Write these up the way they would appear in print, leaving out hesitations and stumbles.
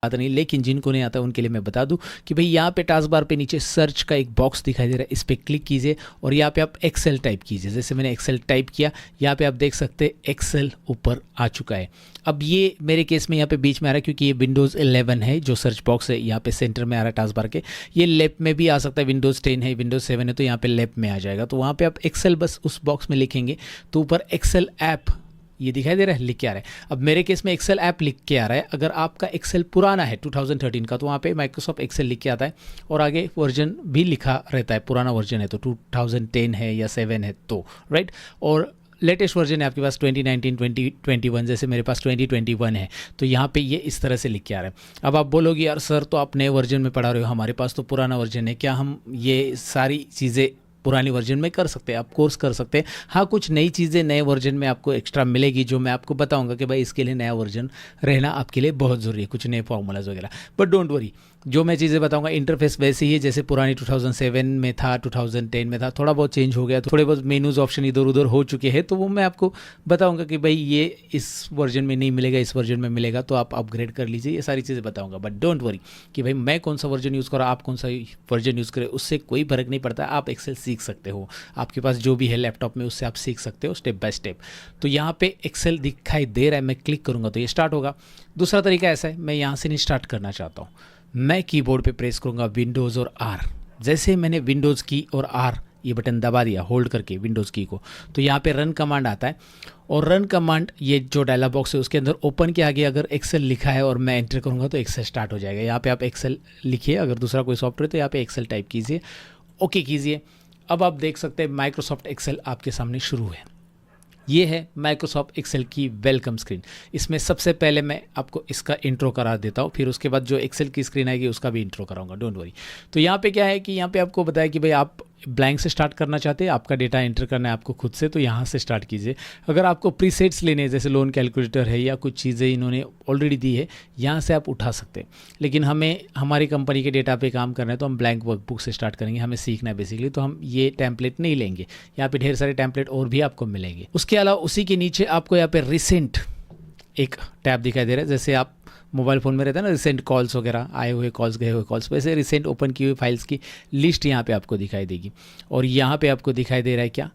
आता नहीं, लेकिन जिनको नहीं आता उनके लिए मैं बता दूं कि भाई यहाँ पे टास्क बार पे नीचे सर्च का एक बॉक्स दिखाई दे रहा है, इस पर क्लिक कीजिए और यहाँ पे आप एक्सेल टाइप कीजिए। जैसे मैंने एक्सेल टाइप किया, यहाँ पे आप देख सकते हैं एक्सेल ऊपर आ चुका है। अब ये मेरे केस में यहाँ पे बीच में आ रहा है क्योंकि ये विंडोज़ 11 है, जो सर्च बॉक्स है यहाँ पे सेंटर में आ रहा है टास्क बार के। ये लेफ्ट में भी आ सकता है, विंडोज़ 10 है, विंडोज़ 7 है, तो यहाँ पे लेफ्ट में आ जाएगा। तो वहाँ पे आप एक्सेल बस उस बॉक्स में लिखेंगे तो ऊपर एक्सेल ऐप ये दिखाई दे रहा है, लिख के आ रहा है। अब मेरे केस में एक्सेल ऐप लिख के आ रहा है। अगर आपका एक्सेल पुराना है 2013 का तो वहाँ पे माइक्रोसॉफ्ट एक्सेल लिख के आता है और आगे वर्जन भी लिखा रहता है, पुराना वर्जन है तो 2010 है या 7 है तो राइट। और लेटेस्ट वर्जन है आपके पास 2019 2021, जैसे मेरे पास 2021 है तो यहाँ पे ये इस तरह से लिख के आ रहा है। अब आप बोलोगे यार सर तो आप नए वर्जन में पढ़ा रहे हो, हमारे पास तो पुराना वर्जन है, क्या हम ये सारी चीज़ें पुरानी वर्जन में कर सकते हैं? आप कोर्स कर सकते हैं। हाँ, कुछ नई चीज़ें नए वर्जन में आपको एक्स्ट्रा मिलेगी जो मैं आपको बताऊंगा कि भाई इसके लिए नया वर्जन रहना आपके लिए बहुत ज़रूरी है, कुछ नए फॉर्मूलाज वगैरह। बट डोंट वरी, जो मैं चीज़ें बताऊंगा इंटरफेस वैसे ही है जैसे पुरानी 2007 में था, 2010 में था। थोड़ा बहुत चेंज हो गया, थोड़े बहुत मेनूज ऑप्शन इधर उधर हो चुके हैं, तो वो मैं आपको बताऊंगा कि भाई ये इस वर्जन में नहीं मिलेगा, इस वर्जन में मिलेगा, तो आप अपग्रेड कर लीजिए। ये सारी चीज़ें बताऊंगा। बट डोंट वरी कि भाई मैं कौन सा वर्जन यूज़ करूँ, आप कौन सा वर्जन यूज़ करें, उससे कोई फर्क नहीं पड़ता। आप एक्सेल सीख सकते हो, आपके पास जो भी है लैपटॉप में उससे आप सीख सकते हो स्टेप बाय स्टेप। तो यहाँ पे एक्सेल दिखाई दे रहा है, मैं क्लिक करूँगा तो ये स्टार्ट होगा। दूसरा तरीका ऐसा है, मैं यहाँ से नहीं स्टार्ट करना चाहता हूँ, मैं कीबोर्ड पे प्रेस करूँगा विंडोज़ और आर। जैसे मैंने विंडोज़ की और आर ये बटन दबा दिया होल्ड करके विंडोज़ की को, तो यहाँ पे रन कमांड आता है और रन कमांड ये जो डायलॉग बॉक्स है उसके अंदर ओपन के आगे अगर एक्सेल लिखा है और मैं एंटर करूँगा तो एक्सेल स्टार्ट हो जाएगा। यहाँ पे आप एक्सेल लिखिए, अगर दूसरा कोई सॉफ्टवेयर तो यहाँ पे एक्सेल टाइप कीजिए, ओके कीजिए। अब आप देख सकते हैं माइक्रोसॉफ्ट एक्सेल आपके सामने शुरू है। ये है माइक्रोसॉफ्ट एक्सेल की वेलकम स्क्रीन। इसमें सबसे पहले मैं आपको इसका इंट्रो करा देता हूँ, फिर उसके बाद जो एक्सेल की स्क्रीन आएगी उसका भी इंट्रो कराऊंगा, डोंट वरी। तो यहाँ पे क्या है कि यहाँ पे आपको बताया कि भाई आप ब्लैंक से स्टार्ट करना चाहते हैं, आपका डेटा एंटर करना है आपको खुद से, तो यहाँ से स्टार्ट कीजिए। अगर आपको प्रीसेट्स लेने हैं जैसे लोन कैलकुलेटर है या कुछ चीज़ें इन्होंने ऑलरेडी दी है, यहाँ से आप उठा सकते हैं। लेकिन हमें हमारी कंपनी के डेटा पे काम करना है तो हम ब्लैंक वर्कबुक से स्टार्ट करेंगे, हमें सीखना है बेसिकली, तो हम ये टेम्पलेट नहीं लेंगे। यहाँ पे ढेर सारे टेम्पलेट और भी आपको मिलेंगे। उसके अलावा उसी के नीचे आपको यहाँ पे रिसेंट एक टैब दिखाई दे रहा है। जैसे आप मोबाइल फ़ोन में रहता है ना रिसेंट कॉल्स वगैरह, आए हुए कॉल्स गए हुए कॉल्स, वैसे रिसेंट ओपन की हुई फाइल्स की लिस्ट यहाँ पे आपको दिखाई देगी। और यहाँ पे आपको दिखाई दे रहा है क्या,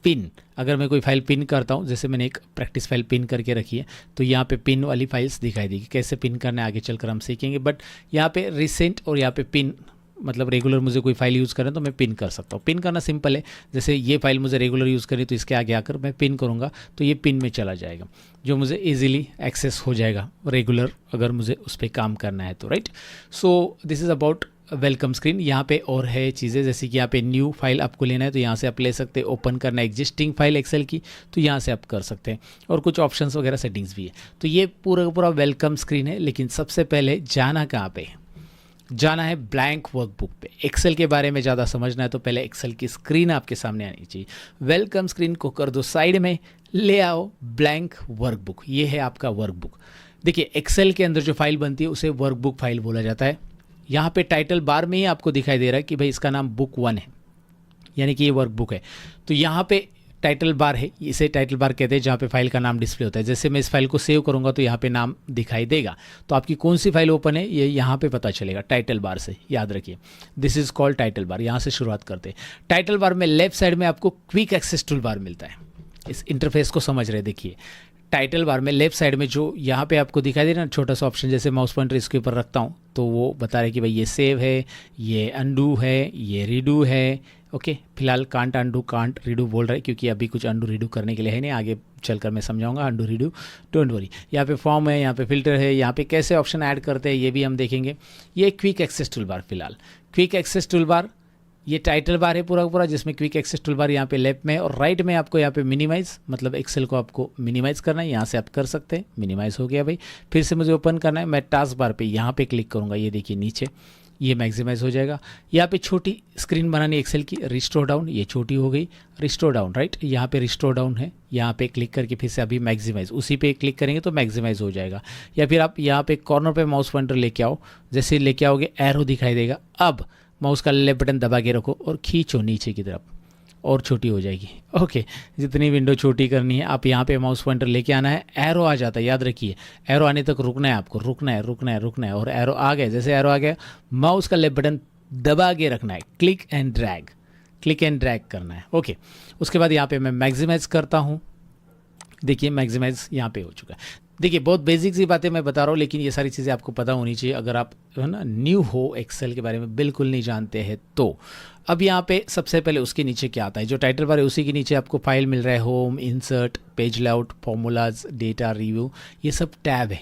पिन। अगर मैं कोई फाइल पिन करता हूँ, जैसे मैंने एक प्रैक्टिस फाइल पिन करके रखी है, तो यहाँ पे पिन वाली फाइल्स दिखाई देगी। कैसे पिन करना है आगे चलकर हम सीखेंगे, बट यहाँ पे रिसेंट और यहाँ पे पिन, मतलब रेगुलर मुझे कोई फाइल यूज़ करें तो मैं पिन कर सकता हूँ। पिन करना सिंपल है, जैसे ये फाइल मुझे रेगुलर यूज़ करी तो इसके आगे आकर मैं पिन करूँगा तो ये पिन में चला जाएगा, जो मुझे इजीली एक्सेस हो जाएगा रेगुलर अगर मुझे उस पर काम करना है तो, right. So this is about welcome screen. यहाँ पे और है चीज़ें, जैसे कि यहाँ पे न्यू फाइल आपको लेना है तो यहाँ से आप ले सकते हैं। ओपन करना है एग्जिस्टिंग फाइल एक्सेल की तो यहाँ से आप कर सकते हैं, और कुछ ऑप्शंस वगैरह सेटिंग्स भी है। तो ये पूरा पूरा वेलकम स्क्रीन है। लेकिन सबसे पहले जाना कहाँ पे, जाना है ब्लैंक वर्कबुक पे। एक्सेल के बारे में ज़्यादा समझना है तो पहले एक्सेल की स्क्रीन आपके सामने आनी चाहिए। वेलकम स्क्रीन को कर दो साइड में, ले आओ ब्लैंक वर्कबुक। ये है आपका वर्कबुक। देखिए एक्सेल के अंदर जो फाइल बनती है उसे वर्कबुक फाइल बोला जाता है। यहाँ पे टाइटल बार में ही आपको दिखाई दे रहा है कि भाई इसका नाम बुक 1 है, यानी कि ये वर्कबुक है। तो यहाँ पे टाइटल बार है, इसे टाइटल बार कहते हैं जहाँ पे फाइल का नाम डिस्प्ले होता है। जैसे मैं इस फाइल को सेव करूँगा तो यहाँ पे नाम दिखाई देगा, तो आपकी कौन सी फाइल ओपन है ये यहाँ पे पता चलेगा टाइटल बार से, याद रखिए। This is called title bar. यहाँ से शुरुआत करते हैं। टाइटल बार में लेफ्ट साइड में आपको क्विक एक्सेस टूल बार मिलता है। इस इंटरफेस को समझ रहे, देखिए टाइटल बार में लेफ्ट साइड में जो यहाँ पे आपको दिखाई दे रहा है छोटा सा ऑप्शन, जैसे माउस पॉइंटर इसके ऊपर रखता हूँ तो वो बता रहा है कि भाई ये सेव है, ये अंडू है, ये रीडू है। ओके, फिलहाल कांट अंडू कांट रीडू बोल रहा है क्योंकि अभी कुछ अंडू रीडू करने के लिए है नहीं, आगे चलकर मैं समझाऊंगा अंडू रीडू, डोंट वरी। यहाँ पे फॉर्म है, यहाँ पे फिल्टर है, यहाँ पे कैसे ऑप्शन ऐड करते हैं ये भी हम देखेंगे। ये क्विक एक्सेस टूल बार, फिलहाल क्विक एक्सेस टूल बार, ये टाइटल बार है पूरा पूरा, जिसमें क्विक एक्सेस टूल बार यहाँ पे लेफ्ट में, और राइट में आपको यहाँ पे मिनिमाइज़, मतलब एक्सेल को आपको मिनिमाइज़ करना है, यहाँ से आप कर सकते हैं। मिनिमाइज़ हो गया भाई। फिर से मुझे ओपन करना है, मैं टास्क बार पे यहाँ पे क्लिक करूँगा, ये देखिए नीचे ये मैक्सिमाइज़ हो जाएगा। यहाँ पे छोटी स्क्रीन बनानी एक्सेल की, रिस्टोर डाउन, ये छोटी हो गई, रिस्टोर डाउन, राइट। यहाँ पे रिस्टोर डाउन है, यहाँ पे क्लिक करके फिर से अभी मैक्सिमाइज़, उसी पे क्लिक करेंगे तो मैक्सिमाइज़ हो जाएगा। या फिर आप यहाँ पे कॉर्नर पे माउस पॉइंटर लेके आओ, जैसे लेके आओगे एरो दिखाई देगा। अब माउस का लेफ्ट बटन दबा के रखो और खींचो नीचे की तरफ, और छोटी हो जाएगी। ओके, जितनी विंडो छोटी करनी है आप यहाँ पे माउस पॉइंटर लेके आना है, एरो आ जाता है, याद रखिए एरो आने तक रुकना है आपको, रुकना है रुकना है रुकना है, और एरो आ गया, जैसे एरो आ गया माउस का लेफ्ट बटन दबा के रखना है, क्लिक एंड ड्रैग करना है। ओके, उसके बाद यहाँ पे मैं मैक्सिमाइज करता हूँ, देखिए मैक्सिमाइज यहाँ पे हो चुका है। देखिए बहुत बेसिक सी बातें मैं बता रहा हूँ, लेकिन ये सारी चीज़ें आपको पता होनी चाहिए अगर आप है ना न्यू हो, एक्सेल के बारे में बिल्कुल नहीं जानते हैं तो। अब यहाँ पे सबसे पहले उसके नीचे क्या आता है, जो टाइटल बार है उसी के नीचे आपको फाइल मिल रहा है, home, insert, page layout, formulas, data, review, ये सब टैब है,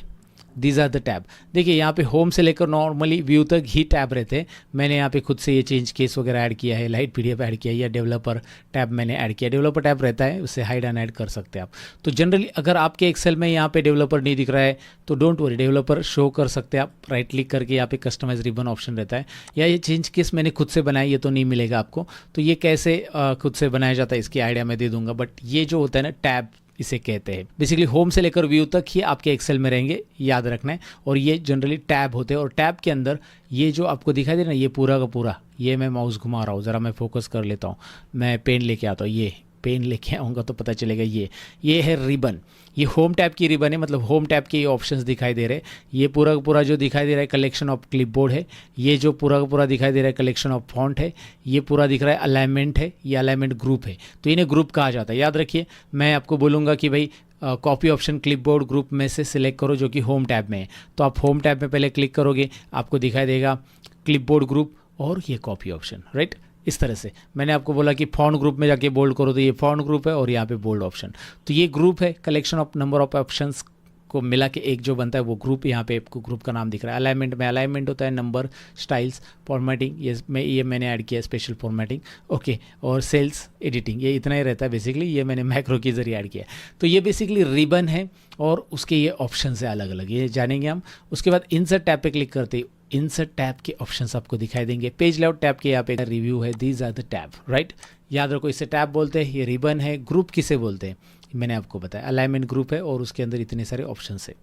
दीज आर द टैब। देखिए यहाँ पे होम से लेकर नॉर्मली व्यू तक ही टैब रहते हैं। मैंने यहाँ पे खुद से ये चेंज केस वगैरह ऐड किया है, लाइट पीडीएफ ऐड किया है, या डेवलपर टैब मैंने ऐड किया। डेवलपर टैब रहता है, उससे हाइड एंड ऐड कर सकते हैं आप। तो जनरली अगर आपके एक्सेल में यहाँ पे डेवलपर नहीं दिख रहा है तो डोंट वरी, डेवलपर शो कर सकते हैं आप, राइट क्लिक करके यहाँ पे कस्टमाइज रिबन ऑप्शन रहता है। या ये चेंज केस मैंने खुद से बनाया, ये तो नहीं मिलेगा आपको, तो ये कैसे खुद से बनाया जाता है इसकी आइडिया मैं दे दूंगा। बट ये जो होता है ना टैब इसे कहते हैं। बेसिकली होम से लेकर व्यू तक ही आपके एक्सेल में रहेंगे, याद रखना है। और ये जनरली टैब होते हैं, और टैब के अंदर ये जो आपको दिखाई दे रहा है ये पूरा का पूरा, ये मैं माउस घुमा रहा हूँ, ज़रा मैं फोकस कर लेता हूँ, मैं पेन लेके आता हूँ, ये पेन लेके आऊँगा तो पता चलेगा। ये है रिबन, ये होम टैब की रिबन है, मतलब होम टैब के ये ऑप्शंस दिखाई दे रहे हैं। ये पूरा का पूरा जो दिखाई दे रहा है कलेक्शन ऑफ क्लिपबोर्ड है, ये जो पूरा का पूरा दिखाई दे रहा है कलेक्शन ऑफ फॉन्ट है, ये पूरा दिख रहा है अलाइनमेंट है, ये अलाइनमेंट ग्रुप है। तो इन्हें ग्रुप कहा जाता है, याद रखिए। मैं आपको बोलूँगा कि भाई कॉपी ऑप्शन क्लिपबोर्ड ग्रुप में से सिलेक्ट करो जो कि होम टैब में है, तो आप होम टैब में पहले क्लिक करोगे, आपको दिखाई देगा क्लिपबोर्ड ग्रुप और ये कॉपी ऑप्शन, राइट। इस तरह से मैंने आपको बोला कि फॉन्ट ग्रुप में जाके बोल्ड करो, तो ये फॉन्ट ग्रुप है और यहाँ पे बोल्ड ऑप्शन, तो ये ग्रुप है। Collection of number of options को मिला के एक जो बनता है वो ग्रुप, यहाँ पे आपको ग्रुप का नाम दिख रहा है। अलाइनमेंट में अलाइनमेंट होता है, नंबर, स्टाइल्स, फॉर्मेटिंग, ये मैंने ऐड किया स्पेशल फॉर्मेटिंग, ओके, और सेल्स, एडिटिंग, ये इतना ही रहता है बेसिकली, ये मैंने मैक्रो के जरिए ऐड किया। तो ये बेसिकली रिबन है और उसके ये ऑप्शन है अलग अलग, ये जानेंगे हम। उसके बाद इंसर्ट टैब पे क्लिक करते ही इंसर्ट टैब के ऑप्शंस आपको दिखाई देंगे। पेज लेआउट टैब के यहाँ पे रिव्यू है, these are the tab, right. याद रखो इसे टैब बोलते हैं, ये रिबन है। ग्रुप किसे बोलते हैं मैंने आपको बताया, अलाइनमेंट ग्रुप है और उसके अंदर इतने सारे ऑप्शंस है।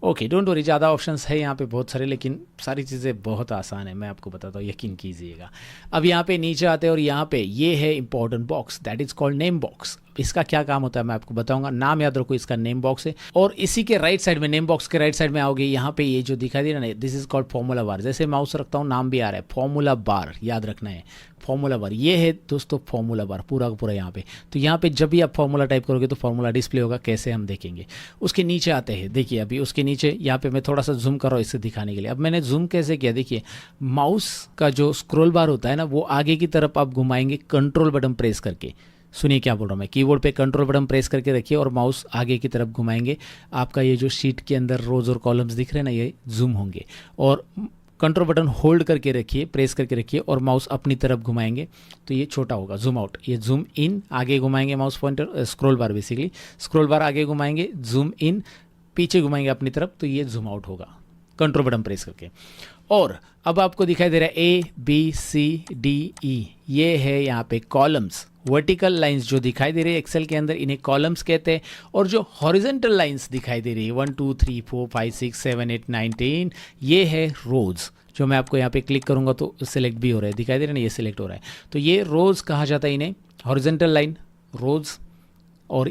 ओके, डोंट वरी, ज़्यादा ऑप्शंस है यहाँ पे बहुत सारे, लेकिन सारी चीज़ें बहुत आसान है, मैं आपको बताता हूँ, यकीन कीजिएगा। अब यहाँ पे नीचे आते हैं और यहाँ पे ये है important box, that is called name box. इसका क्या काम होता है मैं आपको बताऊंगा, नाम याद रखो, इसका नेम बॉक्स है। और इसी के राइट साइड में, नेम बॉक्स के राइट साइड में आओगे, यहाँ पे ये जो दिखाई दे रहा है, this is called formula bar. जैसे माउस रखता हूँ नाम भी आ रहा है, फॉर्मूला बार, याद रखना है फॉर्मूला बार। ये है दोस्तों फॉर्मूला बार पूरा का पूरा यहाँ पे। तो यहाँ पे जब भी आप फॉर्मूला टाइप करोगे तो फॉर्मूला डिस्प्ले होगा, कैसे हम देखेंगे। उसके नीचे आते हैं, देखिए अभी उसके नीचे यहाँ पे मैं थोड़ा सा जूम कर रहा हूँ इससे दिखाने के लिए। अब मैंने जूम कैसे किया, देखिए माउस का जो स्क्रॉल बार होता है ना, वो आगे की तरफ आप घुमाएंगे कंट्रोल बटन प्रेस करके। सुनिए क्या बोल रहा हूँ मैं, कीबोर्ड पे कंट्रोल बटन प्रेस करके रखिए और माउस आगे की तरफ घुमाएंगे, आपका ये जो शीट के अंदर रोज और कॉलम्स दिख रहे हैं ना, ये जूम होंगे। और कंट्रोल बटन होल्ड करके रखिए, प्रेस करके रखिए और माउस अपनी तरफ घुमाएंगे तो ये छोटा होगा, जूम आउट। ये जूम इन, आगे घुमाएंगे माउस पॉइंटर, स्क्रॉल बार बेसिकली, स्क्रॉल बार आगे घुमाएंगे, जूम इन, पीछे घुमाएंगे अपनी तरफ तो ये जूम आउट होगा कंट्रोल बटन प्रेस करके। और अब आपको दिखाई दे रहा है A B C D E, ये है यहाँ पे कॉलम्स, वर्टिकल लाइंस जो दिखाई दे रही है एक्सेल के अंदर, इन्हें कॉलम्स कहते हैं। और जो हॉरिजॉन्टल लाइंस दिखाई दे रही है 1 2 3 4 5 6 7 8 9 10, ये है रोज। जो मैं आपको यहाँ पे क्लिक करूँगा तो सिलेक्ट भी हो रहा है, दिखाई दे रहा है ना, ये सिलेक्ट हो रहा है। तो ये रोज कहा जाता है इन्हें, हॉरिजॉन्टल लाइन रोज, और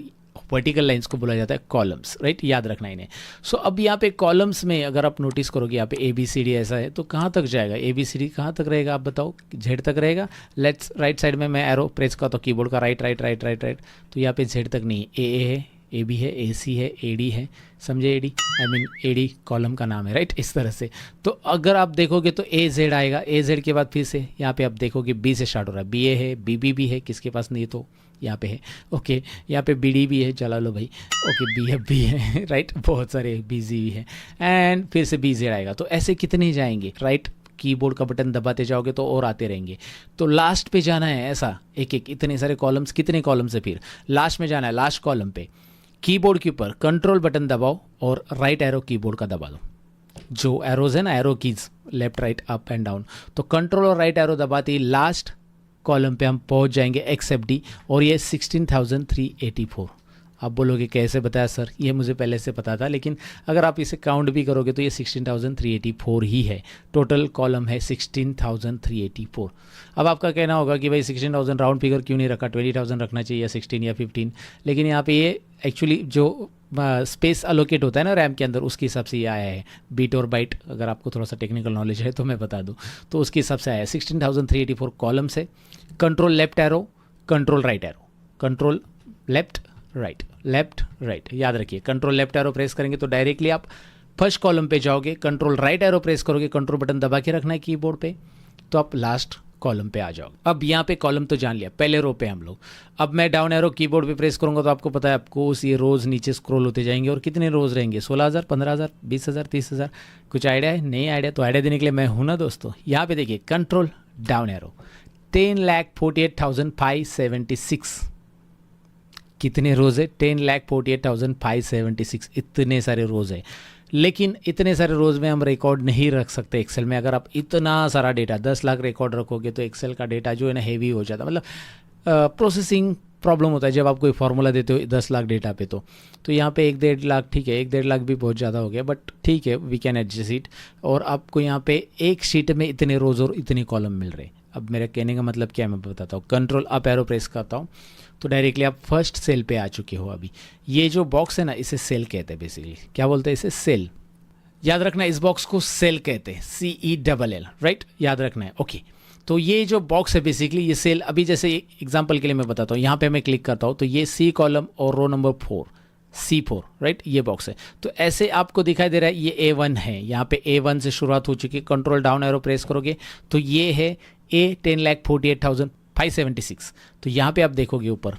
वर्टिकल लाइंस को बोला जाता है कॉलम्स, राइट, याद रखना इन्हें। सो अब यहाँ पे कॉलम्स में अगर आप नोटिस करोगे यहाँ पे ABCD ऐसा है, तो कहाँ तक जाएगा ABCD, कहाँ तक रहेगा आप बताओ, Z तक रहेगा। लेट्स राइट साइड में मैं एरो प्रेस करता हूँ कीबोर्ड का, right right right right right, तो यहाँ पे Z तक नहीं, AA है, AB है, AC है, AD है, समझे, AD I mean AD column का नाम है, राइट, इस तरह से। तो अगर आप देखोगे तो AZ आएगा, AZ के बाद फिर से यहाँ पे आप देखोगे B से स्टार्ट हो रहा है, BA है, BB भी है, किसके पास नहीं तो यहाँ पे है, ओके, यहाँ पे BD भी है, चला लो भाई, ओके, BF भी है, राइट, बहुत सारे BZ भी है, एंड फिर से BZ आएगा। तो ऐसे कितने जाएंगे, राइट, कीबोर्ड का बटन दबाते जाओगे तो और आते रहेंगे। तो लास्ट पे जाना है, ऐसा एक एक इतने सारे कॉलम्स, कितने कॉलम्स है, फिर लास्ट में जाना है, लास्ट कॉलम पे कीबोर्ड के ऊपर कंट्रोल बटन दबाओ और राइट एरो कीबोर्ड का दबा दो, जो एरोज है ना, arrow keys left right up and down, तो कंट्रोल और राइट एरो दबाते ही लास्ट कॉलम पे हम पहुंच जाएंगे XFD, और ये 16,384। आप बोलोगे कैसे बताया सर, ये मुझे पहले से पता था, लेकिन अगर आप इसे काउंट भी करोगे तो ये 16,384 ही है। टोटल कॉलम है 16,384। अब आपका कहना होगा कि भाई 16,000 राउंड फिगर क्यों नहीं रखा, 20,000 रखना चाहिए या 16 या 15, लेकिन यहाँ पे ये एक्चुअली जो स्पेस अलोकेट होता है ना रैम के अंदर, उसके हिसाब से ये आया है। बीट और बाइट अगर आपको थोड़ा सा टेक्निकल नॉलेज है तो मैं बता दूं, तो उसके हिसाब से आया है। 16,384 कॉलम्स है। Control left arrow, control right arrow, control left right, याद रखिए। कंट्रोल लेफ्ट एरो प्रेस करेंगे तो डायरेक्टली आप फर्स्ट कॉलम पे जाओगे। कंट्रोल राइट एरो प्रेस करोगे, कंट्रोल बटन दबा के रखना है कीबोर्ड पे, तो आप लास्ट कॉलम पे आ जाओ। अब यहाँ पे कॉलम तो जान लिया, पहले रो पे हम लोग। अब मैं डाउन एरो कीबोर्ड पे प्रेस करूंगा तो आपको पता है आपको ये रोज नीचे स्क्रॉल होते जाएंगे। और कितने रोज रहेंगे, 16,000, 15,000, 20,000, 30,000? कुछ आइडिया है? नहीं आइडिया? तो आइडिया देने के लिए मैं हूं ना दोस्तों। यहाँ पे देखिए कंट्रोल डाउन एरो, 10,48,576। कितने रोज है? 10,48,576। इतने सारे रोज है, लेकिन इतने सारे रोज में हम रिकॉर्ड नहीं रख सकते एक्सेल में। अगर आप इतना सारा डेटा 10 लाख रिकॉर्ड रखोगे तो एक्सेल का डेटा जो है ना हेवी हो जाता है, मतलब प्रोसेसिंग प्रॉब्लम होता है जब आप कोई फार्मूला देते हो 10 लाख डेटा पे। तो यहाँ पे 1-1.5 लाख, ठीक है 1-1.5 लाख भी बहुत ज़्यादा हो गया, बट ठीक है, वी कैन एडजस्ट इट। और आपको यहाँ पे एक शीट में इतने रोज और इतने कॉलम मिल रहे हैं। अब मेरे कहने का मतलब क्या है मैं बताता हूँ। कंट्रोल अप एरो प्रेस करता हूँ तो डायरेक्टली आप फर्स्ट सेल पे आ चुके हो। अभी ये जो बॉक्स है ना, इसे सेल कहते हैं बेसिकली। क्या बोलते हैं इसे? सेल। याद रखना, इस बॉक्स को सेल कहते हैं, CELL, राइट, याद रखना है। ओके, तो ये जो बॉक्स है बेसिकली ये सेल। अभी जैसे एग्जांपल के लिए मैं बताता हूँ, यहाँ पे मैं क्लिक करता हूँ तो ये C कॉलम और रो नंबर 4, C4, राइट, ये बॉक्स है। तो ऐसे आपको दिखाई दे रहा है ये A1 है, यहाँ पे A1 से शुरुआत हो चुकी है। कंट्रोल डाउन एरो प्रेस करोगे तो ये है A 10,48,576। तो यहाँ पे आप देखोगे ऊपर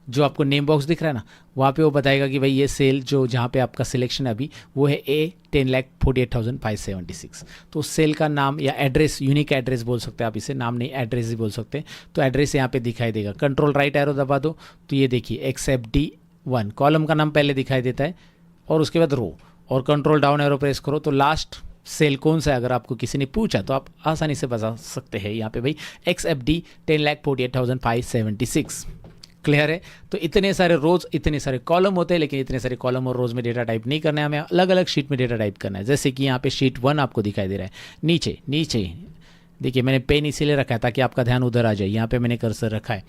जो आपको नेम बॉक्स दिख रहा है ना, वहाँ पे वो बताएगा कि भाई ये सेल जो जहाँ पे आपका सिलेक्शन है अभी वो है A 10,48,576। तो उस सेल का नाम या एड्रेस, यूनिक एड्रेस बोल सकते हैं आप इसे, नाम नहीं एड्रेस ही बोल सकते हैं। तो एड्रेस यहाँ पे दिखाई देगा। कंट्रोल राइट एरो दबा दो तो ये देखिए XFD1 कॉलम का नाम पहले दिखाई देता है और उसके बाद रो। और कंट्रोल डाउन एरो प्रेस करो तो लास्ट सेल कौन सा है अगर आपको किसी ने पूछा तो आप आसानी से बता सकते हैं यहाँ पे भाई XFD 10,48,576। क्लियर है? तो इतने सारे रोज, इतने सारे कॉलम होते हैं, लेकिन इतने सारे कॉलम और रोज में डेटा टाइप नहीं करना है हमें, अलग अलग शीट में डेटा टाइप करना है। जैसे कि यहाँ पे शीट 1 आपको दिखाई दे रहा है, नीचे देखिए मैंने पेन इसीलिए रखा है ताकि आपका ध्यान उधर आ जाए। यहाँ पे मैंने कर्सर रखा है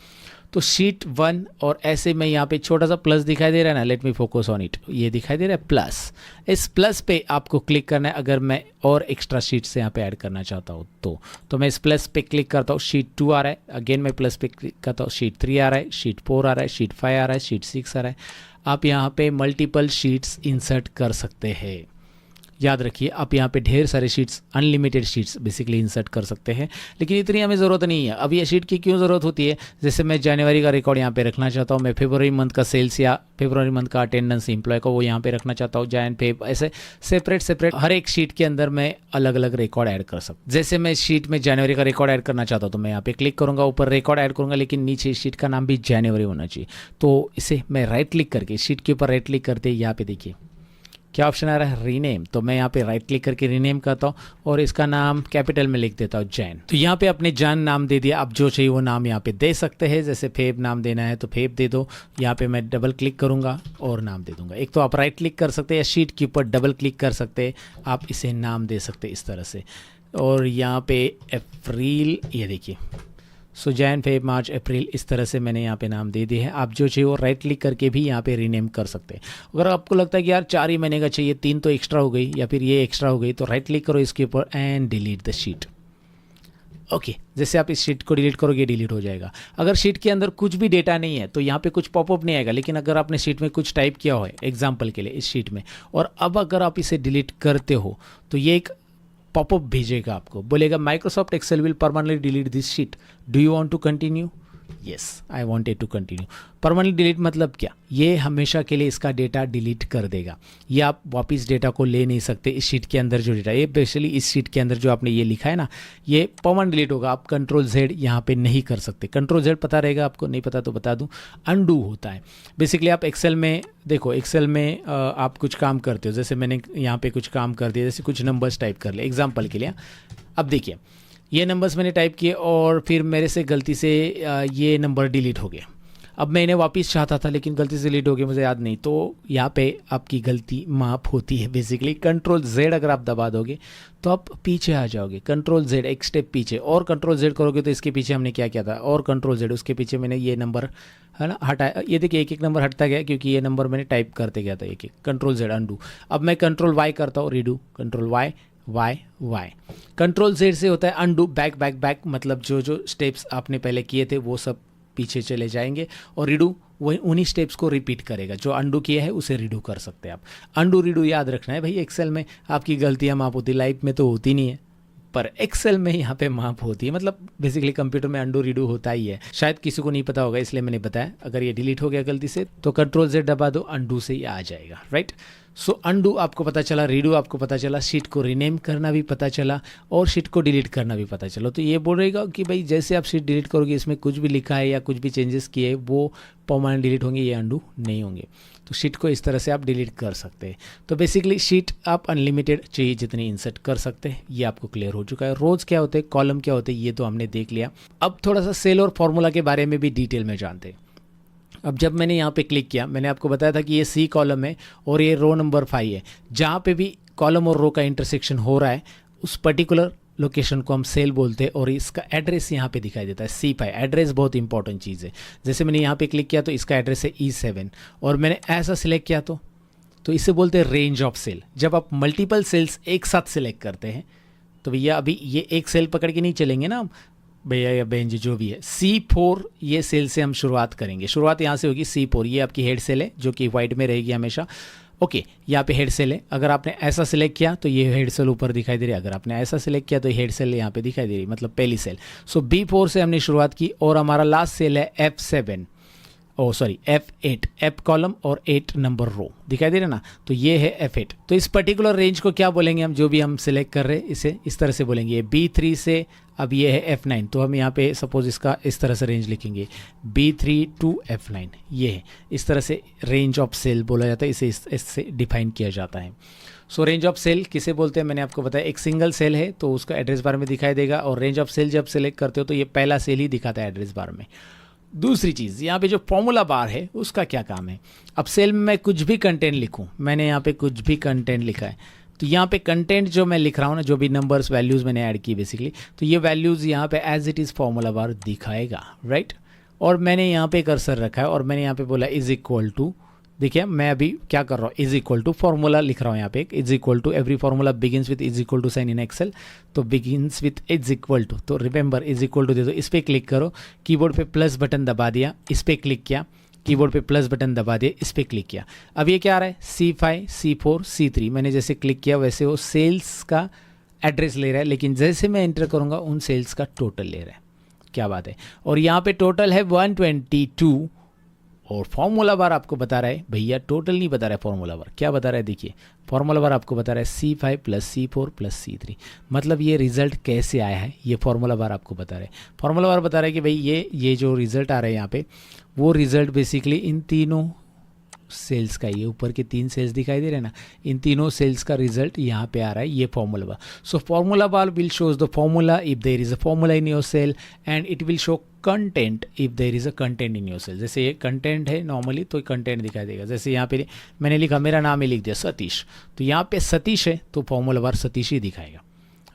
तो शीट 1 और ऐसे में यहाँ पे छोटा सा प्लस दिखाई दे रहा है ना, let me focus on it, ये दिखाई दे रहा है प्लस। इस प्लस पे आपको क्लिक करना है अगर मैं और एक्स्ट्रा शीट से यहाँ पे ऐड करना चाहता हूँ तो मैं इस प्लस पे क्लिक करता हूँ। शीट 2 आ रहा है, अगेन मैं प्लस पे क्लिक करता हूँ, शीट 3 आ रहा है, शीट 4 आ रहा है, शीट 5 आ रहा है, शीट 6 आ रहा है। आप यहाँ पे मल्टीपल शीट्स इंसर्ट कर सकते हैं। याद रखिए आप यहाँ पे ढेर सारे sheets, unlimited sheets basically insert कर सकते हैं, लेकिन इतनी हमें ज़रूरत नहीं है। अब ये शीट की क्यों ज़रूरत होती है? जैसे मैं जनवरी का रिकॉर्ड यहाँ पे रखना चाहता हूँ, मैं फरवरी मंथ का सेल्स या फरवरी मंथ का अटेंडेंस एम्प्लॉय को वो यहाँ पे रखना चाहता हूँ, जैन फेब, ऐसे सेपरेट हर एक शीट के अंदर मैं अलग अलग रिकॉर्ड ऐड कर सकता हूँ। जैसे मैं शीट में जनवरी का रिकॉर्ड ऐड करना चाहता हूँ तो मैं यहाँ पे क्लिक करूँगा, ऊपर रिकॉर्ड ऐड करूँगा, लेकिन नीचे शीट का नाम भी जनवरी होना चाहिए। तो इसे मैं राइट क्लिक करके शीट के ऊपर राइट क्लिक करते यहाँ पे देखिए क्या ऑप्शन आ रहा है, रीनेम। तो मैं यहाँ पे राइट क्लिक करके रीनेम करता हूँ और इसका नाम कैपिटल में लिख देता हूँ जैन। तो यहाँ पे अपने जैन नाम दे दिया, आप जो चाहिए वो नाम यहाँ पे दे सकते हैं। जैसे फेब नाम देना है तो फेब दे दो, यहाँ पे मैं डबल क्लिक करूँगा और नाम दे दूंगा। एक तो आप राइट क्लिक कर सकते हैं या शीट के ऊपर डबल क्लिक कर सकते हैं, आप इसे नाम दे सकते हैं इस तरह से। और यहाँ पे अप्रैल, ये देखिए सो जैन फेब मार्च अप्रैल, इस तरह से मैंने यहाँ पे नाम दे दिए हैं। आप जो चाहिए वो राइट क्लिक करके भी यहाँ पे रीनेम कर सकते हैं। अगर आपको लगता है कि यार 4 ही महीने का चाहिए, 3 तो एक्स्ट्रा हो गई या फिर ये एक्स्ट्रा हो गई, तो राइट क्लिक करो इसके ऊपर and delete the sheet. Okay, जैसे आप इस शीट को डिलीट करोगे डिलीट हो जाएगा। अगर शीट के अंदर कुछ भी डेटा नहीं है तो यहाँ पे कुछ पॉपअप नहीं आएगा, लेकिन अगर आपने शीट में कुछ टाइप किया हो एग्जाम्पल के लिए इस शीट में, और अब अगर आप इसे डिलीट करते हो तो ये एक पॉपअप भेजेगा आपको, बोलेगा Microsoft Excel will permanently delete this sheet, do you want to continue? Yes, I wanted to continue. Permanent delete मतलब क्या? ये हमेशा के लिए इसका डेटा डिलीट कर देगा। ये आप वापस डेटा को ले नहीं सकते। इस शीट के अंदर जो डेटा, ये स्पेशली इस शीट के अंदर जो आपने ये लिखा है ना, ये परमानेंट डिलीट होगा। आप कंट्रोल-Z यहाँ पे नहीं कर सकते। कंट्रोल-Z पता रहेगा आपको, नहीं पता तो बता दूँ, अनडू होता है। बेसिकली आप एक्सेल में देखो, एक्सेल में आप कुछ काम करते हो, जैसे मैंने यहाँ पे कुछ काम कर दिया, जैसे कुछ नंबर्स टाइप कर ले एग्जाम्पल के लिए। अब देखिए ये नंबर्स मैंने टाइप किए और फिर मेरे से गलती से ये नंबर डिलीट हो गया। अब मैं इन्हें वापस चाहता था लेकिन गलती से डिलीट हो गया, मुझे याद नहीं, तो यहाँ पे आपकी गलती माफ होती है बेसिकली। कंट्रोल जेड अगर आप दबा दोगे तो आप पीछे आ जाओगे, कंट्रोल जेड एक स्टेप पीछे, और कंट्रोल जेड करोगे तो इसके पीछे हमने क्या किया था, और कंट्रोल जेड उसके पीछे मैंने ये नंबर है ना हटाया, ये देखिए एक एक नंबर हटता गया क्योंकि ये नंबर मैंने टाइप करते गया था एक एक। Control Z undo. अब मैं कंट्रोल वाई करता हूँ, redo, control Y Y Y. Control Z से होता है अंडू, बैक बैक बैक, मतलब जो जो स्टेप्स आपने पहले किए थे वो सब पीछे चले जाएंगे, और रीडू वही उन्हीं स्टेप्स को रिपीट करेगा, जो अंडू किया है उसे रीडू कर सकते हैं आप। अंडू रीडू याद रखना है भाई, एक्सेल में आपकी गलतियां माफ होती, लाइफ में तो होती नहीं है पर एक्सेल में यहाँ पे माफ होती है, मतलब बेसिकली कंप्यूटर में अंडू रीडू होता ही है। शायद किसी को नहीं पता होगा इसलिए मैंने बताया। अगर ये डिलीट हो गया गलती से तो कंट्रोल जेड दबा दो, अंडू से ही आ जाएगा, राइट। सो अंडू आपको पता चला, रीडू आपको पता चला, शीट को रीनेम करना भी पता चला और शीट को डिलीट करना भी पता चला। तो ये बोल रहेगा कि भाई जैसे आप शीट डिलीट करोगे इसमें कुछ भी लिखा है या कुछ भी चेंजेस किए वो परमानेंट डिलीट होंगे, ये अंडू नहीं होंगे। तो शीट को इस तरह से आप डिलीट कर सकते हैं। तो बेसिकली शीट आप अनलिमिटेड चाहिए जितनी इंसर्ट कर सकते हैं, ये आपको क्लियर हो चुका है। रोज क्या होते हैं, कॉलम क्या होते हैं, ये तो हमने देख लिया। अब थोड़ा सा सेल और फॉर्मूला के बारे में भी डिटेल में जानते हैं। अब जब मैंने यहाँ पे क्लिक किया, मैंने आपको बताया था कि ये सी कॉलम है और ये रो नंबर 5 है। जहाँ पे भी कॉलम और रो का इंटरसेक्शन हो रहा है उस पर्टिकुलर लोकेशन को हम सेल बोलते हैं, और इसका एड्रेस यहाँ पे दिखाई देता है C5। एड्रेस बहुत इंपॉर्टेंट चीज़ है। जैसे मैंने यहाँ पे क्लिक किया तो इसका एड्रेस है E7 और मैंने ऐसा सिलेक्ट किया तो इसे बोलते हैं रेंज ऑफ सेल। जब आप मल्टीपल सेल्स एक साथ सिलेक्ट करते हैं तो भैया अभी ये एक सेल पकड़ के नहीं चलेंगे ना भैया या बहन जी, जो भी है। C4 ये सेल से हम शुरुआत करेंगे, शुरुआत यहाँ से होगी C4। ये आपकी हेड सेल है जो कि वाइट में रहेगी हमेशा। ओके, यहाँ पे हेड सेल है। अगर आपने ऐसा सिलेक्ट किया तो ये हेड सेल ऊपर दिखाई दे रही है, अगर आपने ऐसा सिलेक्ट किया तो हेड सेल यहाँ पे दिखाई दे रही है, मतलब पहली सेल। सो B4 से हमने शुरुआत की और हमारा लास्ट सेल है F7, F8, F कॉलम और 8 नंबर रो दिखाई दे रहा है ना। तो ये है F8। तो इस पर्टिकुलर रेंज को क्या बोलेंगे हम, जो भी हम सिलेक्ट कर रहे हैं इसे इस तरह से बोलेंगे। ये B3 से अब ये है F9, तो हम यहाँ पे सपोज इसका इस तरह से रेंज लिखेंगे B3 to F9। ये है, इस तरह से रेंज ऑफ सेल बोला जाता है, इसे इससे डिफाइन किया जाता है। सो रेंज ऑफ सेल किसे बोलते हैं मैंने आपको बताया। एक सिंगल सेल है तो उसका एड्रेस बार में दिखाई देगा, और रेंज ऑफ सेल जब सेलेक्ट करते हो तो ये पहला सेल ही दिखाता है एड्रेस बार में। दूसरी चीज़, यहाँ पे जो फॉर्मूला बार है उसका क्या काम है। अब सेल में मैं कुछ भी कंटेंट लिखूँ, मैंने यहाँ पे कुछ भी कंटेंट लिखा है, तो यहाँ पे कंटेंट जो मैं लिख रहा हूँ ना, जो भी नंबर्स वैल्यूज़ मैंने ऐड की बेसिकली, तो ये वैल्यूज़ यहाँ पे as it is formula bar दिखाएगा, राइट। और मैंने यहाँ पे कर्सर रखा है और मैंने यहाँ पे बोला इज इक्वल टू, देखिए मैं अभी क्या कर रहा हूँ, इज इक्वल टू फॉर्मूला लिख रहा हूँ यहाँ पे, is equal to, every formula begins with is equal to sign in Excel, तो begins with is equal to, तो रिमेंबर इज इक्वल टू दे दो। इस पर क्लिक करो, कीबोर्ड पे प्लस बटन दबा दिया, इस पर क्लिक किया, कीबोर्ड पे प्लस बटन दबा दिया, इस पर क्लिक किया। अब ये क्या आ रहा है, C5, C4, C3। मैंने जैसे क्लिक किया वैसे वो सेल्स का एड्रेस ले रहा है, लेकिन जैसे मैं एंटर करूँगा उन सेल्स का टोटल ले रहा है। क्या बात है। और यहाँ पे टोटल है 122 और फॉर्मूला बार आपको बता रहा है, भैया टोटल नहीं बता रहा है, फॉर्मूला बार क्या बता रहा है, देखिए फॉर्मूला बार आपको बता रहा है C5 + C4 + C3। मतलब ये रिजल्ट कैसे आया है ये फॉर्मूला बार आपको बता रहा है। फॉर्मूला बार बता रहा है कि भाई ये जो रिजल्ट आ रहा है यहाँ पे, वो रिजल्ट बेसिकली इन तीनों सेल्स का, ये ऊपर के 3 सेल्स दिखाई दे रहे हैं ना, इन तीनों सेल्स का रिजल्ट यहाँ पे आ रहा है, ये formula bar. So formula bar will shows the formula if there is a formula in your cell, and it will show content if there is a content in your cell. जैसे ये content है normally तो content दिखाई देगा। जैसे यहाँ पे मैंने लिखा, मेरा नाम ही लिख दिया सतीश, तो यहाँ पे सतीश है तो फॉर्मूला बार सतीश ही दिखाएगा,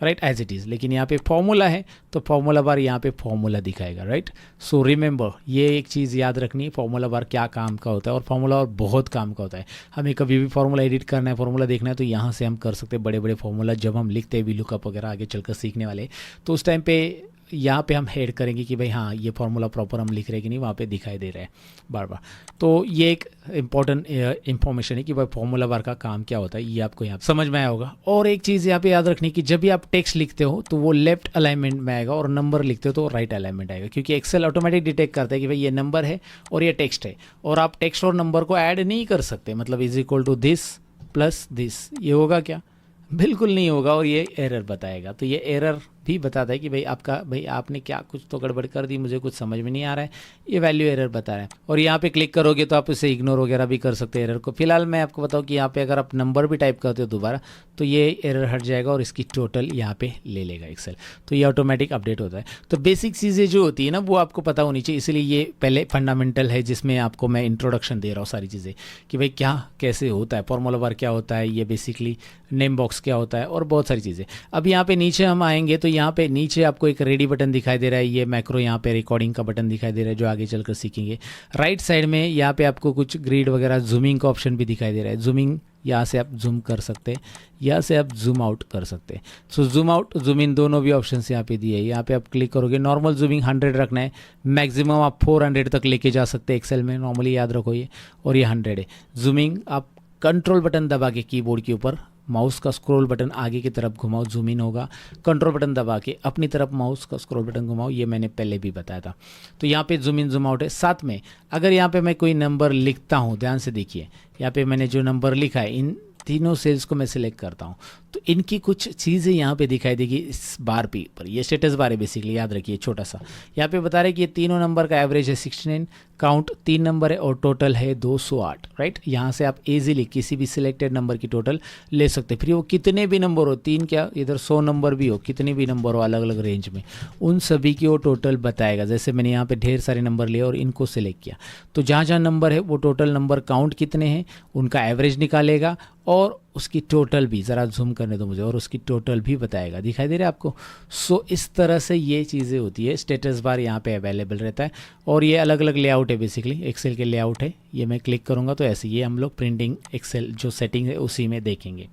राइट, एज इट इज़। लेकिन यहाँ पे फॉर्मूला है तो फॉर्मूला बार यहाँ पे फॉर्मूला दिखाएगा, राइट। सो रिमेंबर, ये एक चीज़ याद रखनी है, फॉर्मूला बार क्या काम का होता है, और फॉर्मूला बार बहुत काम का होता है। हमें कभी भी फॉर्मूला एडिट करना है, फॉर्मूला देखना है, तो यहाँ से हम कर सकते हैं बड़े बड़े फॉर्मूला। जब हम लिखते हैं VLOOKUP वगैरह आगे चलकर सीखने वाले, तो उस टाइम पे यहाँ पे हम हेड करेंगे कि भाई हाँ ये फॉर्मूला प्रॉपर हम लिख रहे हैं कि नहीं, वहाँ पे दिखाई दे रहा है बार बार। तो ये एक इंपॉर्टेंट इंफॉर्मेशन है कि भाई फॉर्मूला बार का काम क्या होता है, ये आपको यहाँ समझ में आया होगा। और एक चीज़ यहाँ पे याद रखनी कि जब भी आप टेक्स्ट लिखते हो तो वो लेफ्ट अलाइनमेंट में आएगा, और नंबर लिखते हो तो राइट अलाइनमेंट आएगा, क्योंकि एक्सेल ऑटोमेटिक डिटेक्ट करता है कि भाई ये नंबर है और ये टेक्स्ट है, और आप टेक्स्ट और नंबर को ऐड नहीं कर सकते। मतलब is equal to this plus this, ये होगा क्या, बिल्कुल नहीं होगा, और ये एरर बताएगा। तो ये एरर भी बताता है कि भाई आपने क्या कुछ तो गड़बड़ कर दी, मुझे कुछ समझ में नहीं आ रहा है, ये वैल्यू एरर बता रहा है। और यहाँ पे क्लिक करोगे तो आप इसे इग्नोर वगैरह भी कर सकते हैं एरर को। फिलहाल मैं आपको बताऊँ कि यहाँ पे अगर आप नंबर भी टाइप करते हो दोबारा तो ये एरर हट जाएगा और इसकी टोटल यहाँ पे ले लेगा एक्सेल, तो ये ऑटोमेटिक अपडेट होता है। तो बेसिक चीज़ें जो होती है ना वो आपको पता होनी चाहिए, इसलिए ये पहले फंडामेंटल है जिसमें आपको मैं इंट्रोडक्शन दे रहा हूँ सारी चीज़ें कि भाई क्या कैसे होता है, फॉर्मूला बार क्या होता है, ये बेसिकली नेम बॉक्स क्या होता है और बहुत सारी चीज़ें। अब यहाँ पे नीचे हम आएंगे तो यहाँ पे नीचे आपको एक रेडी बटन दिखाई दे रहा है, ये मैक्रो यहाँ पे रिकॉर्डिंग का बटन दिखाई दे रहा है जो आगे चलकर सीखेंगे। राइट साइड में यहाँ पे आपको कुछ ग्रिड वगैरह जूमिंग का ऑप्शन भी दिखाई दे रहा है, जूमिंग यहाँ से आप जूम कर सकते हैं, यहाँ से आप जूम आउट कर सकते हैं। सो जूम आउट जूम इन दोनों भी ऑप्शंस यहाँ पे दिए हैं। यहाँ पे आप क्लिक करोगे, नॉर्मल जूमिंग 100 रखना है, मैक्सिमम आप 400 तक लेके जा सकते हैं एक्सेल में, नॉर्मली याद रखो ये, और ये 100 है। जूमिंग आप कंट्रोल बटन दबा के कीबोर्ड के ऊपर माउस का स्क्रॉल बटन आगे की तरफ घुमाओ, जूम इन होगा, कंट्रोल बटन दबा के अपनी तरफ माउस का स्क्रॉल बटन घुमाओ, ये मैंने पहले भी बताया था। तो यहाँ पे जूम इन जूम आउट है। साथ में अगर यहाँ पे मैं कोई नंबर लिखता हूँ, ध्यान से देखिए, यहाँ पे मैंने जो नंबर लिखा है इन तीनों सेल्स को मैं सिलेक्ट करता हूँ तो इनकी कुछ चीज़ें यहाँ पे दिखाई देगी इस बार पे पर, ये स्टेटस बार है बेसिकली, याद रखिए छोटा सा। यहाँ पे बता रहे हैं कि ये तीनों नंबर का एवरेज है 69, काउंट 3 नंबर है और टोटल है 208, राइट। यहाँ से आप इजीली किसी भी सिलेक्टेड नंबर की टोटल ले सकते हैं, फिर वो कितने भी नंबर हो, 3 क्या इधर 100 नंबर भी हो, कितने भी नंबर हो अलग अलग रेंज में, उन सभी की वो टोटल बताएगा। जैसे मैंने यहाँ पे ढेर सारे नंबर लिए और इनको सिलेक्ट किया तो जहाँ जहाँ नंबर है वो टोटल नंबर काउंट कितने हैं उनका एवरेज निकालेगा और उसकी टोटल भी, ज़रा जूम करने दो मुझे, और उसकी टोटल भी बताएगा। दिखाई दे रहा है आपको। सो इस तरह से ये चीज़ें होती है। स्टेटस बार यहाँ पे अवेलेबल रहता है और ये अलग अलग लेआउट है, बेसिकली एक्सेल के लेआउट है। ये मैं क्लिक करूँगा तो ऐसे ये हम लोग प्रिंटिंग एक्सेल जो सेटिंग है उसी में देखेंगे।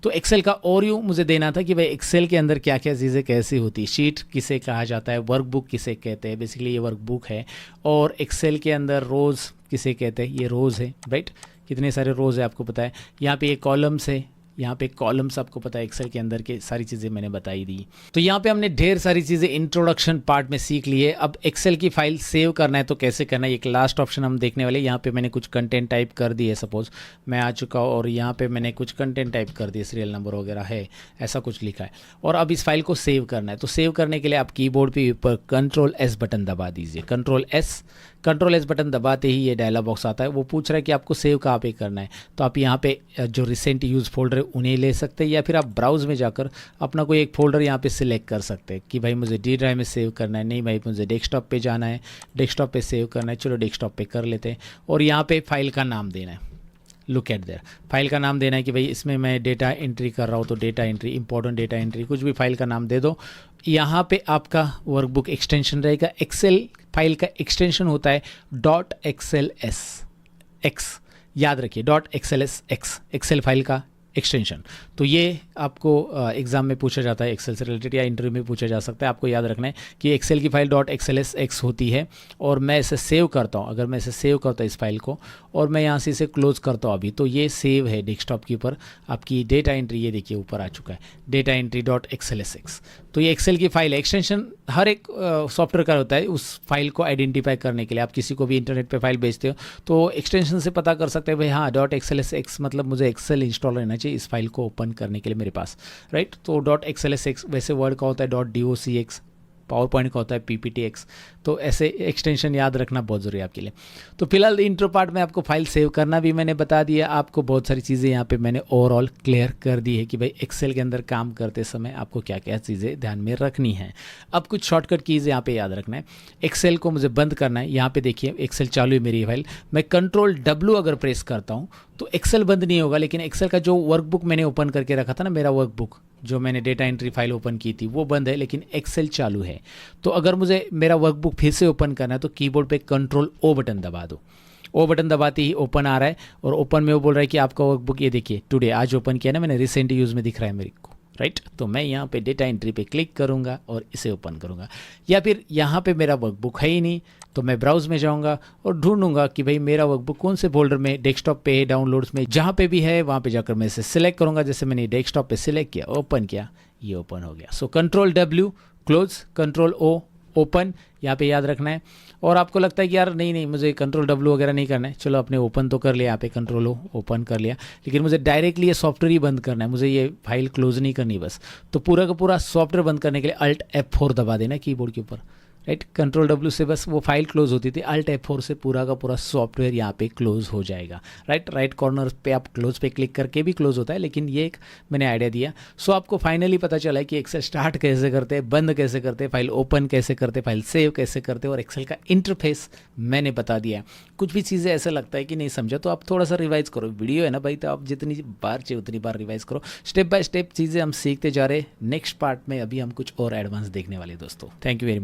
तो एक्सेल का और यूँ मुझे देना था कि भाई एक्सेल के अंदर क्या क्या चीज़ें कैसी होती है, शीट किसे कहा जाता है, वर्कबुक किसे कहते हैं, बेसिकली ये वर्कबुक है। और एक्सेल के अंदर रोज़ किसे कहते हैं, ये रोज़ है, राइट। कितने सारे रोज़ है आपको पता है। यहाँ पे ये कॉलम्स है, यहाँ पे कॉलम्स आपको पता है एक्सेल के अंदर के सारी चीज़ें मैंने बताई दी। तो यहाँ पे हमने ढेर सारी चीज़ें इंट्रोडक्शन पार्ट में सीख लिए। अब एक्सेल की फाइल सेव करना है तो कैसे करना है, एक लास्ट ऑप्शन हम देखने वाले। यहाँ पे मैंने कुछ कंटेंट टाइप कर दी है, सपोज मैं आ चुका हूँ और यहाँ पे मैंने कुछ कंटेंट टाइप कर दिए, सीरियल नंबर वगैरह है, ऐसा कुछ लिखा है और अब इस फाइल को सेव करना है। तो सेव करने के लिए आप कीबोर्ड पे ऊपर Ctrl+S बटन दबा दीजिए। Ctrl+S बटन दबाते ही ये डायलॉग बॉक्स आता है। वो पूछ रहा है कि आपको सेव कहाँ पे करना है, तो आप यहाँ पे जो रिसेंट यूज फोल्डर है उन्हें ले सकते हैं या फिर आप ब्राउज में जाकर अपना कोई एक फोल्डर यहाँ पे सिलेक्ट कर सकते हैं कि भाई मुझे डी ड्राइव में सेव करना है, नहीं भाई मुझे डेस्कटॉप पे जाना है, डेस्कटॉप पे सेव करना है, चलो डेस्कटॉप पे कर लेते हैं। और यहाँ पे फाइल का नाम देना है, लुक एट देयर, फाइल का नाम देना है कि भाई इसमें मैं डेटा एंट्री कर रहा हूँ तो data entry, important data entry, कुछ भी फाइल का नाम दे दो। यहाँ पे आपका वर्कबुक एक्सटेंशन रहेगा। एक्सेल फाइल का एक्सटेंशन होता है .xls, याद रखिए .xlsx, एक्सेल फाइल का एक्सटेंशन। तो ये आपको एग्जाम में पूछा जाता है, एक्सेल से रिलेटेड या इंटरव्यू में पूछा जा सकता है। आपको याद रखना है कि एक्सेल की फाइल .xlsx होती है और मैं इसे सेव करता हूँ। अगर मैं इसे सेव करता हूँ इस फाइल को और मैं यहाँ से इसे क्लोज करता हूँ अभी, तो ये सेव है डेस्कटॉप के ऊपर। आपकी डेटा एंट्री ये देखिए ऊपर आ चुका है, डेटा एंट्री .xlsx। तो ये एक्सेल की फाइल है। एक्सटेंशन हर एक सॉफ्टवेयर का होता है उस फाइल को आइडेंटिफाई करने के लिए। आप किसी को भी इंटरनेट पे फाइल भेजते हो तो एक्सटेंशन से पता कर सकते हैं भाई हाँ .xlsx मतलब मुझे एक्सेल इंस्टॉल रहना चाहिए इस फाइल को ओपन करने के लिए मेरे पास, राइट। तो .xlsx वैसे वर्ड का होता है .docx, पावर पॉइंट का होता है PPTX। तो ऐसे एक्सटेंशन याद रखना बहुत ज़रूरी है आपके लिए। तो फिलहाल इंट्रो पार्ट में आपको फाइल सेव करना भी मैंने बता दिया, आपको बहुत सारी चीज़ें यहाँ पे मैंने ओवरऑल क्लियर कर दी है कि भाई एक्सेल के अंदर काम करते समय आपको क्या क्या चीज़ें ध्यान में रखनी है। अब कुछ शॉर्टकट कीज़ यहाँ पे याद रखना है। एक्सेल को मुझे बंद करना है, यहाँ पे देखिए एक्सेल चालू है मेरी फाइल, मैं Ctrl+W अगर प्रेस करता हूँ तो एक्सेल बंद नहीं होगा, लेकिन एक्सेल का जो वर्कबुक मैंने ओपन करके रखा था ना, मेरा वर्कबुक जो मैंने डेटा एंट्री फाइल ओपन की थी वो बंद है, लेकिन एक्सेल चालू है। तो अगर मुझे मेरा वर्कबुक फिर से ओपन करना है तो कीबोर्ड पे Ctrl+O बटन दबा दो। ओ बटन दबाते ही ओपन आ रहा है और ओपन में वो बोल रहा है कि आपका वर्कबुक ये देखिए टुडे, आज ओपन किया ना मैंने, रिसेंट यूज़ में दिख रहा है मेरे को, राइट। तो मैं यहाँ पे डेटा एंट्री पे क्लिक करूँगा और इसे ओपन करूँगा। या फिर यहाँ पे मेरा वर्कबुक है ही नहीं तो मैं ब्राउज में जाऊँगा और ढूंढूंगा कि भाई मेरा वर्कबुक कौन से फोल्डर में, डेस्कटॉप पे, डाउनलोड्स में, जहाँ पे भी है वहाँ पे जाकर मैं इसे सिलेक्ट करूँगा। जैसे मैंने डेस्कटॉप पे सिलेक्ट किया, ओपन किया, ये ओपन हो गया। सो Ctrl+W क्लोज, Ctrl+O ओपन यहाँ पे याद रखना है। और आपको लगता है कि यार नहीं नहीं मुझे कंट्रोल W वगैरह नहीं करना है, चलो आपने ओपन तो कर लिया, यहाँ पे कंट्रोल ओपन कर लिया, लेकिन मुझे डायरेक्टली ये सॉफ्टवेयर ही बंद करना है, मुझे ये फाइल क्लोज नहीं करनी बस। तो पूरा का पूरा सॉफ्टवेयर बंद करने के लिए Alt F4 दबा देना कीबोर्ड के ऊपर, राइट। कंट्रोल W से बस वो फाइल क्लोज होती थी, Alt F4 से पूरा का पूरा सॉफ्टवेयर यहाँ पे क्लोज हो जाएगा, राइट। राइट कॉर्नर पे आप क्लोज पे क्लिक करके भी क्लोज होता है, लेकिन ये एक मैंने आइडिया दिया। सो आपको फाइनली पता चला है कि एक्सेल स्टार्ट कैसे करते हैं, बंद कैसे करते हैं, फाइल ओपन कैसे करते हैं, फाइल सेव कैसे करते हैं, और एक्सेल का इंटरफेस मैंने बता दिया है। कुछ भी चीज़ें ऐसा लगता है कि नहीं समझा तो आप थोड़ा सा रिवाइज करो, वीडियो है ना भाई, तो आप जितनी बार चाहिए उतनी बार रिवाइज करो। स्टेप बाय स्टेप चीज़ें हम सीखते जा रहे हैं। नेक्स्ट पार्ट में अभी हम कुछ और एडवांस देखने वाले दोस्तों। Thank you very much.